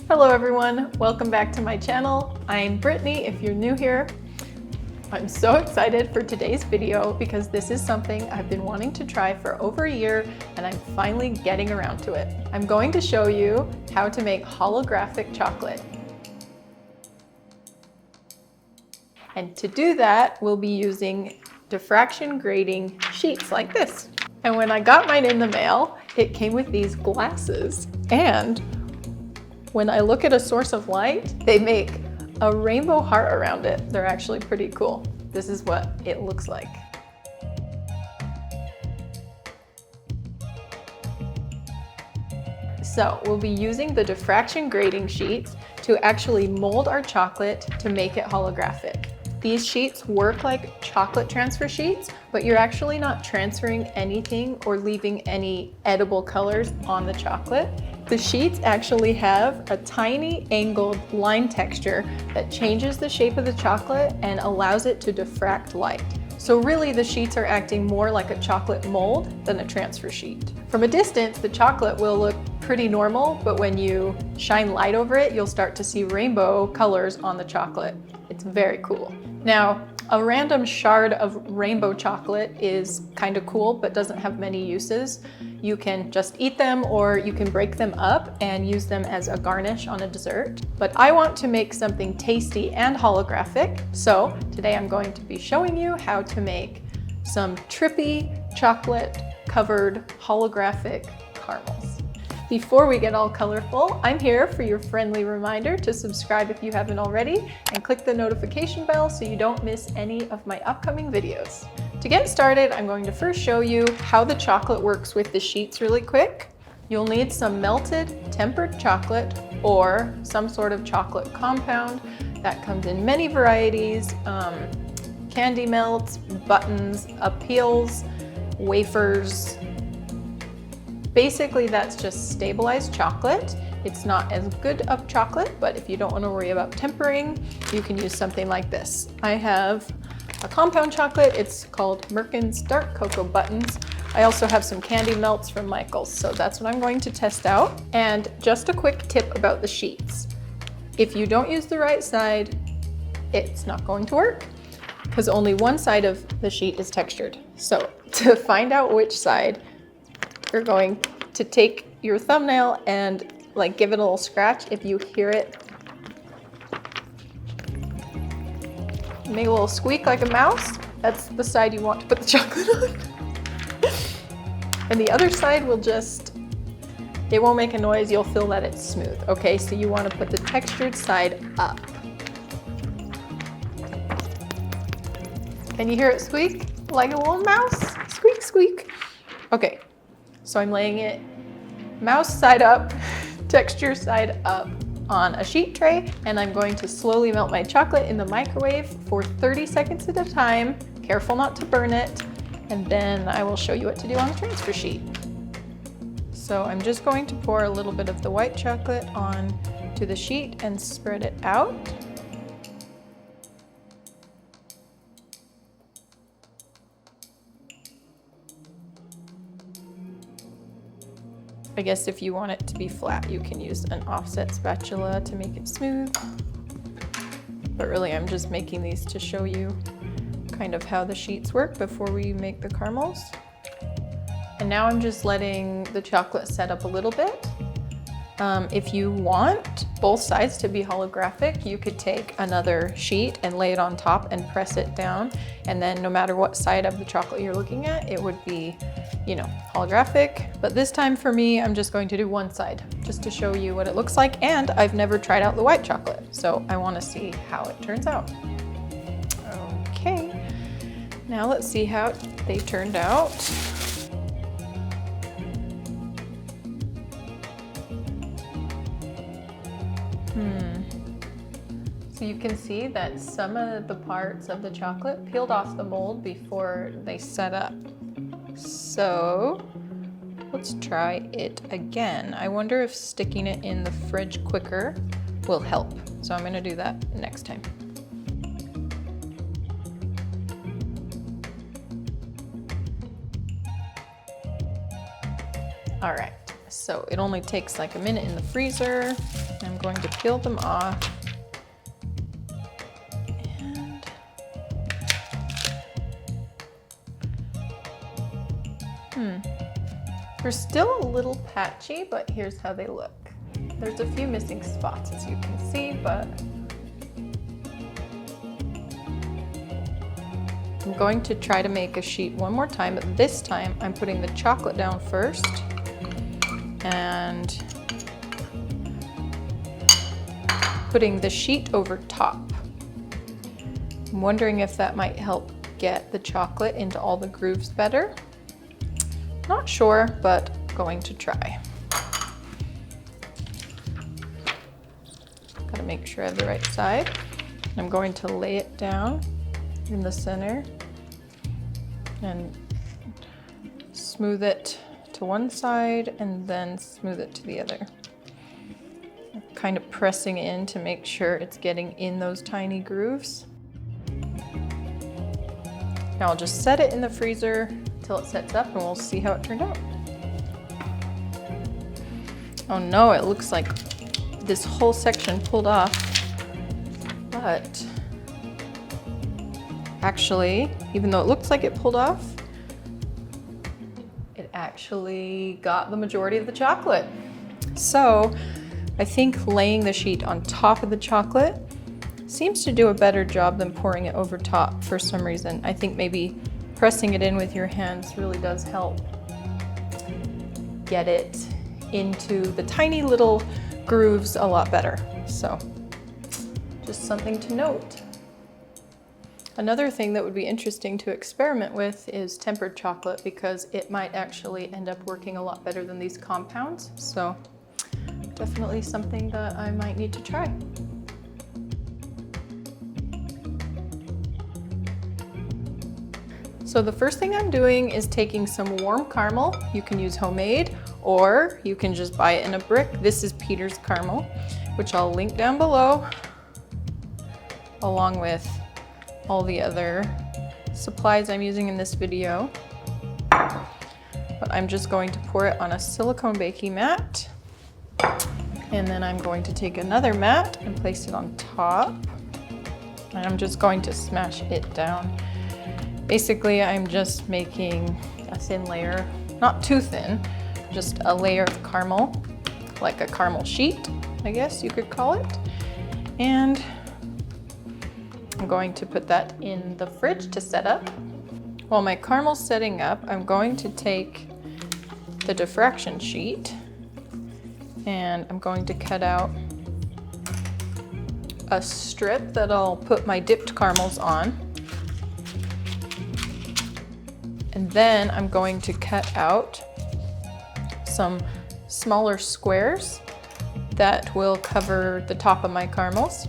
Hello everyone, welcome back to my channel. I'm Brittany if you're new here. I'm so excited for today's video because this is something I've been wanting to try for over a year and I'm finally getting around to it. I'm going to show you how to make holographic chocolate. And to do that, we'll be using diffraction grating sheets like this. And when I got mine in the mail, it came with these glasses, and when I look at a source of light, they make a rainbow heart around it. They're actually pretty cool. This is what it looks like. So we'll be using the diffraction grating sheets to actually mold our chocolate to make it holographic. These sheets work like chocolate transfer sheets, but you're actually not transferring anything or leaving any edible colors on the chocolate. The sheets actually have a tiny angled line texture that changes the shape of the chocolate and allows it to diffract light. So really the sheets are acting more like a chocolate mold than a transfer sheet. From a distance, the chocolate will look pretty normal, but when you shine light over it, you'll start to see rainbow colors on the chocolate. It's very cool. Now, a random shard of rainbow chocolate is kind of cool, but doesn't have many uses. You can just eat them, or you can break them up and use them as a garnish on a dessert. But I want to make something tasty and holographic, so today I'm going to be showing you how to make some trippy chocolate covered holographic caramels. Before we get all colorful, I'm here for your friendly reminder to subscribe if you haven't already and click the notification bell so you don't miss any of my upcoming videos. To get started, I'm going to first show you how the chocolate works with the sheets really quick. You'll need some melted tempered chocolate or some sort of chocolate compound that comes in many varieties, candy melts, buttons, peels, wafers. Basically, that's just stabilized chocolate. It's not as good of chocolate, but if you don't want to worry about tempering, you can use something like this. I have a compound chocolate. It's called Merkin's Dark Cocoa Buttons. I also have some candy melts from Michael's, so that's what I'm going to test out. And just a quick tip about the sheets. If you don't use the right side, it's not going to work because only one side of the sheet is textured. So to find out which side, you're going to take your thumbnail and give it a little scratch. If you hear it make a little squeak like a mouse, that's the side you want to put the chocolate on. And the other side will it won't make a noise, you'll feel that it's smooth. Okay, so you want to put the textured side up. Can you hear it squeak like a little mouse? Squeak, squeak. Okay. So I'm laying it mouse side up, texture side up on a sheet tray, and I'm going to slowly melt my chocolate in the microwave for 30 seconds at a time. Careful not to burn it, and then I will show you what to do on the transfer sheet. So I'm just going to pour a little bit of the white chocolate onto the sheet and spread it out. I guess if you want it to be flat, you can use an offset spatula to make it smooth. But really, I'm just making these to show you kind of how the sheets work before we make the caramels. And now I'm just letting the chocolate set up a little bit. If you want both sides to be holographic, you could take another sheet and lay it on top and press it down. And then no matter what side of the chocolate you're looking at, it would be, holographic. But this time for me, I'm just going to do one side just to show you what it looks like. And I've never tried out the white chocolate, so I want to see how it turns out. Okay, now let's see how they turned out. So you can see that some of the parts of the chocolate peeled off the mold before they set up. So let's try it again. I wonder if sticking it in the fridge quicker will help. So I'm gonna do that next time. All right, so it only takes like a minute in the freezer. I'm going to peel them off. And they're still a little patchy, but here's how they look. There's a few missing spots, as you can see, but I'm going to try to make a sheet one more time, but this time I'm putting the chocolate down first and putting the sheet over top. I'm wondering if that might help get the chocolate into all the grooves better. Not sure, but going to try. Gotta make sure I have the right side. I'm going to lay it down in the center and smooth it to one side and then smooth it to the other. I'm kind of pressing in to make sure it's getting in those tiny grooves. Now I'll just set it in the freezer till it sets up and we'll see how it turned out. Oh no, it looks like this whole section pulled off, but actually, even though it looks like it pulled off, it actually got the majority of the chocolate. So I think laying the sheet on top of the chocolate seems to do a better job than pouring it over top for some reason. I think maybe pressing it in with your hands really does help get it into the tiny little grooves a lot better. So just something to note. Another thing that would be interesting to experiment with is tempered chocolate, because it might actually end up working a lot better than these compounds. So definitely something that I might need to try. So the first thing I'm doing is taking some warm caramel. You can use homemade or you can just buy it in a brick. This is Peter's caramel, which I'll link down below, along with all the other supplies I'm using in this video. But I'm just going to pour it on a silicone baking mat. And then I'm going to take another mat and place it on top. And I'm just going to smash it down. Basically, I'm just making a thin layer, not too thin, just a layer of caramel, like a caramel sheet, I guess you could call it. And I'm going to put that in the fridge to set up. While my caramel's setting up, I'm going to take the diffraction sheet and I'm going to cut out a strip that I'll put my dipped caramels on. And then I'm going to cut out some smaller squares that will cover the top of my caramels.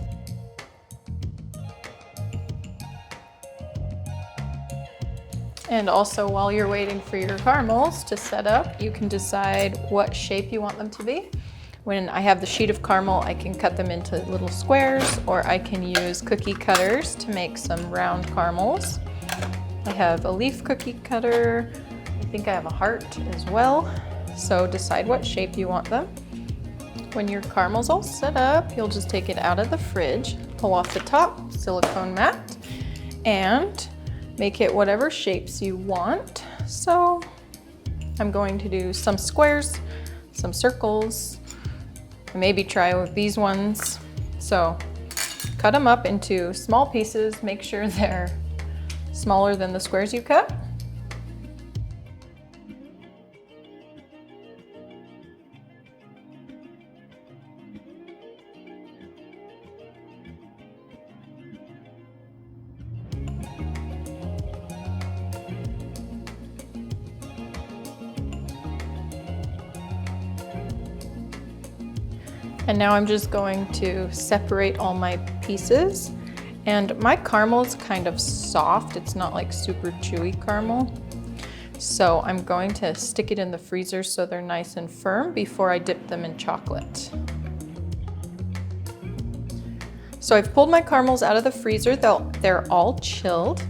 And also, while you're waiting for your caramels to set up, you can decide what shape you want them to be. When I have the sheet of caramel, I can cut them into little squares, or I can use cookie cutters to make some round caramels. I have a leaf cookie cutter. I think I have a heart as well. So decide what shape you want them. When your caramel's all set up, you'll just take it out of the fridge, pull off the top silicone mat, and make it whatever shapes you want. So I'm going to do some squares, some circles, maybe try with these ones. So cut them up into small pieces, make sure they're smaller than the squares you cut. And now I'm just going to separate all my pieces. And my caramel's kind of soft. It's not like super chewy caramel. So I'm going to stick it in the freezer so they're nice and firm before I dip them in chocolate. So I've pulled my caramels out of the freezer. They're all chilled.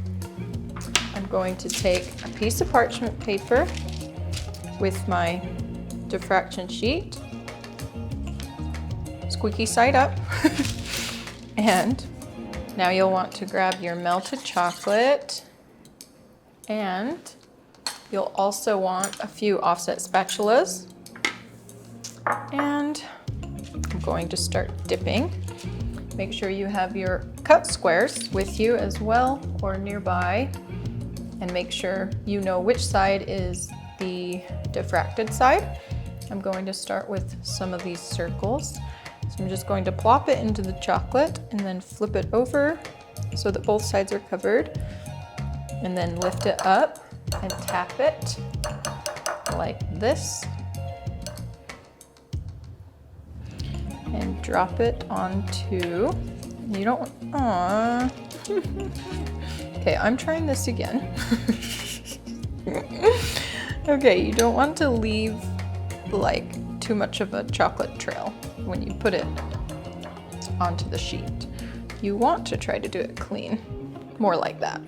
I'm going to take a piece of parchment paper with my diffraction sheet. squeaky side up. And now you'll want to grab your melted chocolate, and you'll also want a few offset spatulas. And I'm going to start dipping. Make sure you have your cut squares with you as well or nearby, and make sure you know which side is the diffracted side. I'm going to start with some of these circles. So I'm just going to plop it into the chocolate and then flip it over so that both sides are covered, and then lift it up and tap it like this. And drop it onto, you don't, aww. Okay, I'm trying this again. Okay, you don't want to leave like too much of a chocolate trail when you put it onto the sheet. You want to try to do it clean, more like that.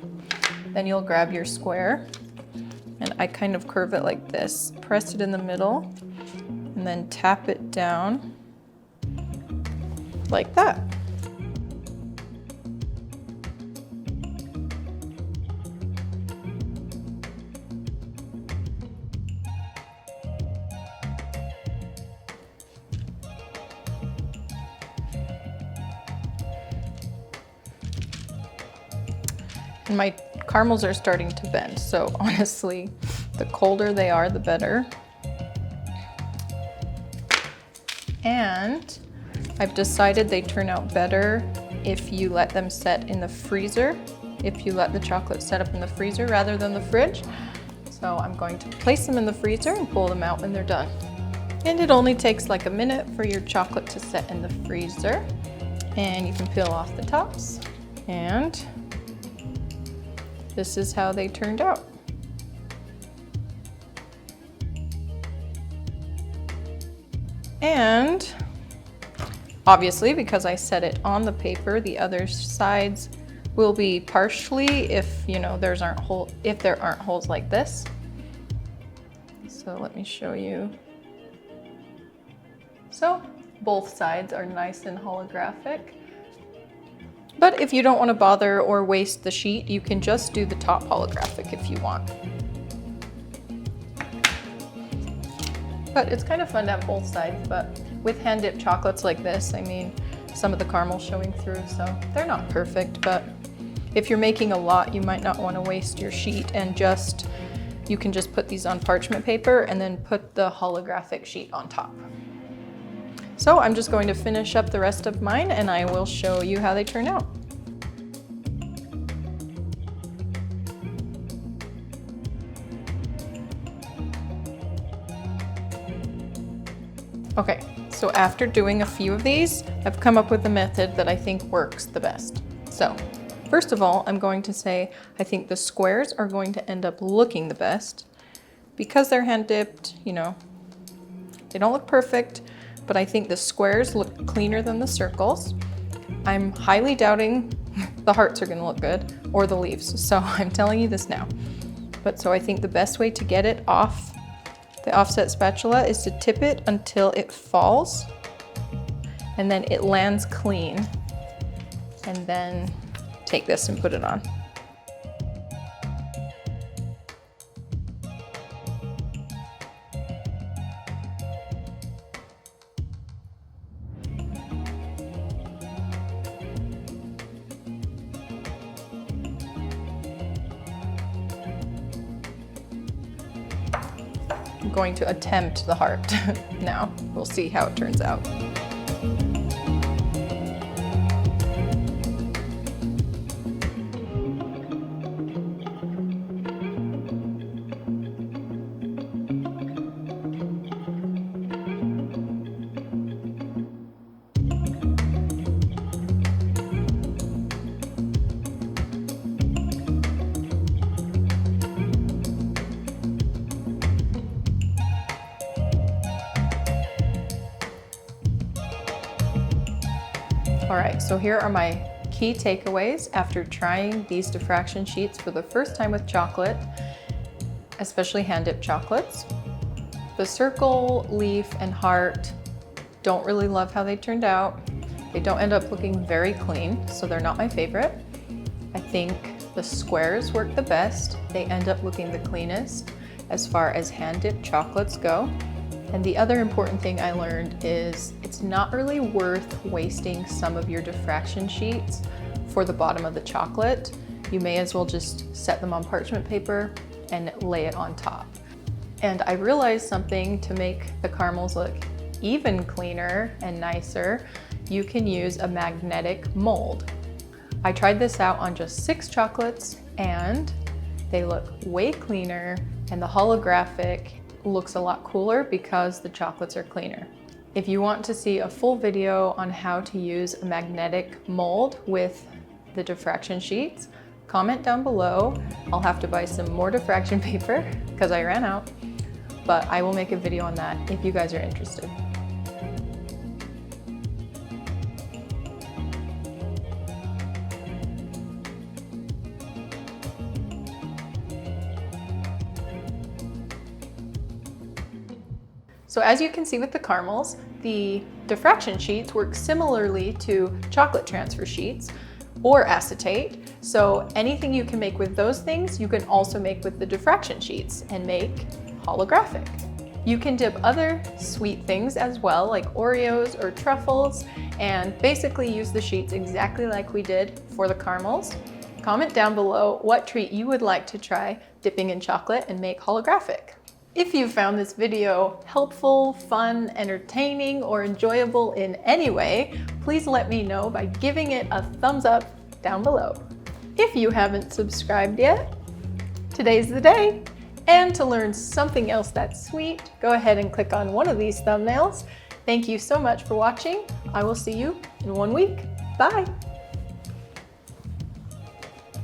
Then you'll grab your square, and I kind of curve it like this, press it in the middle, and then tap it down like that. And my caramels are starting to bend, so honestly, the colder they are, the better. And I've decided they turn out better if you let them set in the freezer, if you let the chocolate set up in the freezer rather than the fridge. So I'm going to place them in the freezer and pull them out when they're done. And it only takes like a minute for your chocolate to set in the freezer. And you can peel off the tops. And this is how they turned out. And obviously, because I set it on the paper, the other sides will be partially if there aren't holes like this. So let me show you. So both sides are nice and holographic. But if you don't want to bother or waste the sheet, you can just do the top holographic if you want. But it's kind of fun to have both sides, but with hand-dipped chocolates like this, I mean, some of the caramel's showing through, so they're not perfect, but if you're making a lot, you might not want to waste your sheet, and you can just put these on parchment paper and then put the holographic sheet on top. So I'm just going to finish up the rest of mine, and I will show you how they turn out. Okay, so after doing a few of these, I've come up with a method that I think works the best. So first of all, I'm going to say I think the squares are going to end up looking the best because they're hand dipped. They don't look perfect, but I think the squares look cleaner than the circles. I'm highly doubting the hearts are gonna look good, or the leaves, so I'm telling you this now. But so I think the best way to get it off the offset spatula is to tip it until it falls, and then it lands clean, and then take this and put it on. I'm going to attempt the heart now. We'll see how it turns out. All right, so here are my key takeaways after trying these diffraction sheets for the first time with chocolate, especially hand-dipped chocolates. The circle, leaf, and heart Don't really love how they turned out. They don't end up looking very clean, so they're not my favorite. I think the squares work the best. They end up looking the cleanest as far as hand-dipped chocolates go. And the other important thing I learned is it's not really worth wasting some of your diffraction sheets for the bottom of the chocolate. You may as well just set them on parchment paper and lay it on top. And I realized something to make the caramels look even cleaner and nicer. You can use a magnetic mold. I tried this out on just 6 chocolates and they look way cleaner, and the holographic looks a lot cooler because the chocolates are cleaner. If you want to see a full video on how to use a magnetic mold with the diffraction sheets, comment down below. I'll have to buy some more diffraction paper because I ran out, but I will make a video on that if you guys are interested. So as you can see with the caramels, the diffraction sheets work similarly to chocolate transfer sheets or acetate. So anything you can make with those things, you can also make with the diffraction sheets and make holographic. You can dip other sweet things as well, like Oreos or truffles, and basically use the sheets exactly like we did for the caramels. Comment down below what treat you would like to try dipping in chocolate and make holographic. If you found this video helpful, fun, entertaining, or enjoyable in any way, please let me know by giving it a thumbs up down below. If you haven't subscribed yet, today's the day. And to learn something else that's sweet, go ahead and click on one of these thumbnails. Thank you so much for watching. I will see you in 1 week. Bye.